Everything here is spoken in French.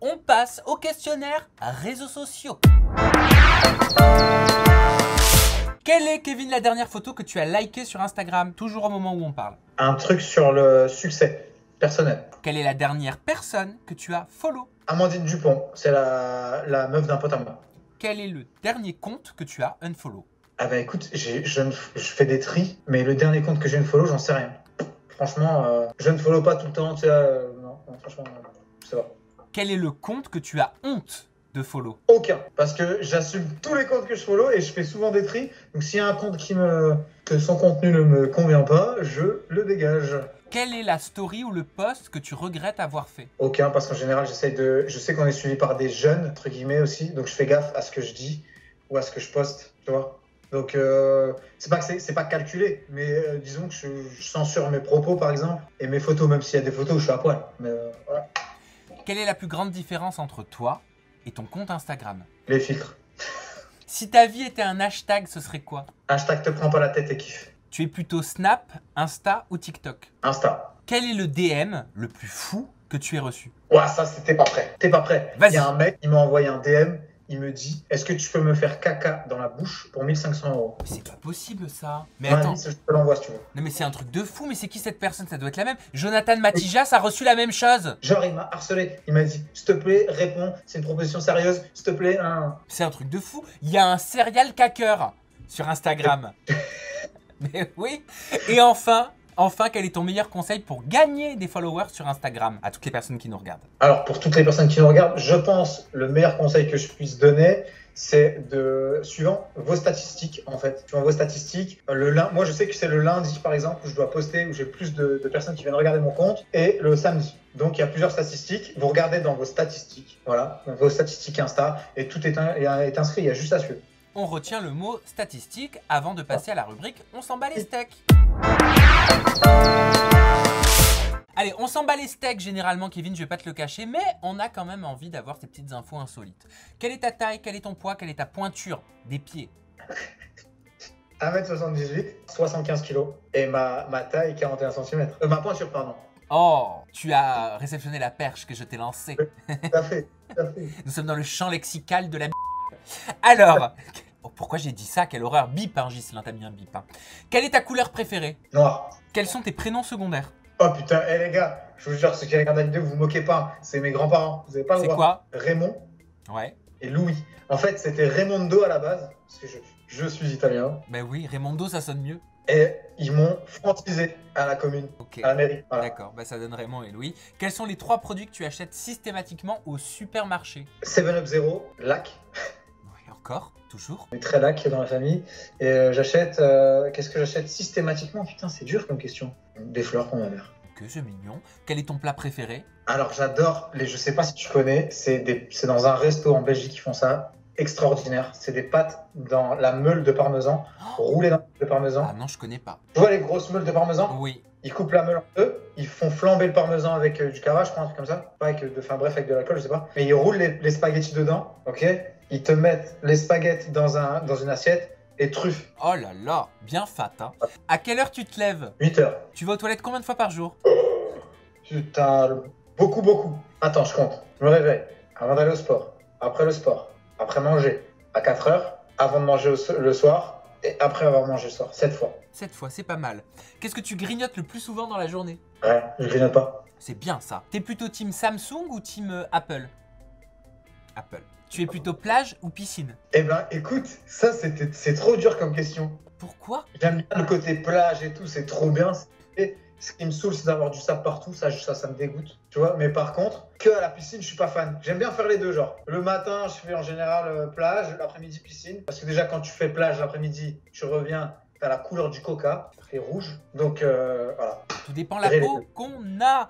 on passe au questionnaire réseaux sociaux. Quelle est, Kevin, la dernière photo que tu as likée sur Instagram, toujours au moment où on parle? Un truc sur le succès personnel. Quelle est la dernière personne que tu as follow? Amandine Dupont, c'est la meuf d'un pote à moi. Quel est le dernier compte que tu as unfollow? Ah bah écoute, je fais des tris, mais le dernier compte que j'ai unfollow, j'en sais rien. Franchement, je ne follow pas tout le temps, tu sais, non, franchement, je sais pas. Quel est le compte que tu as honte de follow? Aucun, parce que j'assume tous les comptes que je follow et je fais souvent des tris. Donc s'il y a un compte que son contenu ne me convient pas, je le dégage. Quelle est la story ou le post que tu regrettes avoir fait? Aucun, parce qu'en général, je sais qu'on est suivi par des jeunes, entre guillemets aussi, donc je fais gaffe à ce que je dis ou à ce que je poste, tu vois. Donc c'est pas calculé, mais disons que je censure mes propos par exemple et mes photos, même s'il y a des photos où je suis à poil. Mais voilà. Quelle est la plus grande différence entre toi et ton compte Instagram? Les filtres. Si ta vie était un hashtag, ce serait quoi? Hashtag te prends pas la tête et kiffe. Tu es plutôt Snap, Insta ou TikTok? Insta. Quel est le DM le plus fou que tu aies reçu? Ouais, ça c'était pas prêt. T'es pas prêt. Vas-y. Il y a un mec, il m'a envoyé un DM. Il me dit, est-ce que tu peux me faire caca dans la bouche pour 1500 €? Mais c'est pas possible ça. Mais Ouais, attends. je te l'envoie si tu veux. Non mais c'est un truc de fou, mais c'est qui cette personne? Ça doit être la même. Jonathan Matijas a reçu la même chose. Genre, il m'a harcelé. Il m'a dit, s'il te plaît, réponds. C'est une proposition sérieuse. S'il te plaît, C'est un truc de fou. Il y a un serial cacker sur Instagram. Mais oui. Et enfin, quel est ton meilleur conseil pour gagner des followers sur Instagram à toutes les personnes qui nous regardent? Alors, pour toutes les personnes qui nous regardent, je pense le meilleur conseil que je puisse donner, c'est suivant vos statistiques, en fait. Suivant vos statistiques, moi, je sais que c'est le lundi, par exemple, où je dois poster, où j'ai plus de personnes qui viennent regarder mon compte, et le samedi. Donc, il y a plusieurs statistiques. Vous regardez dans vos statistiques, voilà, dans vos statistiques Insta, et tout est inscrit, il y a juste à suivre. On retient le mot statistique avant de passer à la rubrique On s'en bat les steaks. Allez, on s'en bat les steaks généralement, Kevin, je vais pas te le cacher, mais on a quand même envie d'avoir ces petites infos insolites. Quelle est ta taille? Quel est ton poids? Quelle est ta pointure des pieds? 1m78, 75 kg, et ma taille, 41 cm. Ma pointure, pardon. Oh, tu as réceptionné la perche que je t'ai lancée. Tout à fait, tout à fait. Nous sommes dans le champ lexical de la Alors, oh, pourquoi j'ai dit ça? Quelle horreur. Bip, hein, Ghislain, t'as mis un bip. Hein. Quelle est ta couleur préférée? Noir. Quels sont tes prénoms secondaires? Oh putain, les gars, je vous jure, ceux qui regardent la vidéo, vous vous moquez pas. C'est mes grands-parents, vous avez pas le droit. C'est quoi? Raymond Ouais. et Louis. En fait, c'était Raimondo à la base, parce que je suis italien. Ben oui, Raimondo, ça sonne mieux. Et ils m'ont francisé à la commune, Ok. à la mairie. Voilà. D'accord, bah ça donne Raymond et Louis. Quels sont les 3 produits que tu achètes systématiquement au supermarché? 7-Up Zero, lac. Oui, encore, toujours. On est très lac dans la famille. Et j'achète, qu'est-ce que j'achète systématiquement? Putain, c'est dur comme question. Des fleurs pour ma mère. Que c'est mignon. Quel est ton plat préféré? Alors j'adore je sais pas si tu connais, c'est dans un resto en Belgique qui font ça, extraordinaire. C'est des pâtes dans la meule de parmesan, roulées dans la meule de parmesan. Ah non, je connais pas. Tu vois les grosses meules de parmesan? Oui. Ils coupent la meule en deux, ils font flamber le parmesan avec du cava, je crois, un truc comme ça. Pas avec bref, avec de l'alcool, je sais pas. Mais ils roulent les spaghettis dedans, ok? Ils te mettent les spaghettis dans une assiette et truffes. Oh là là, bien fat, hein. À quelle heure tu te lèves? 8 heures. Tu vas aux toilettes combien de fois par jour? Putain, beaucoup. Attends, je compte. Je me réveille avant d'aller au sport, après le sport, après manger, à 4 heures, avant de manger le soir et après avoir mangé le soir. 7 fois. 7 fois, c'est pas mal. Qu'est-ce que tu grignotes le plus souvent dans la journée? Ouais, je grignote pas. C'est bien ça. T'es plutôt team Samsung ou team Apple? Apple. Tu es plutôt plage ou piscine? Eh ben, écoute, ça c'est trop dur comme question. Pourquoi? J'aime bien le côté plage et tout, c'est trop bien. Et ce qui me saoule, c'est d'avoir du sable partout, ça me dégoûte, tu vois. Mais par contre, que à la piscine, je suis pas fan. J'aime bien faire les deux, genre. Le matin, je fais en général plage, l'après-midi piscine. Parce que déjà, quand tu fais plage l'après-midi, tu reviens, t'as la couleur du coca, c'est rouge. Donc voilà. Tout dépend la Gérer les peau deux. qu'on a.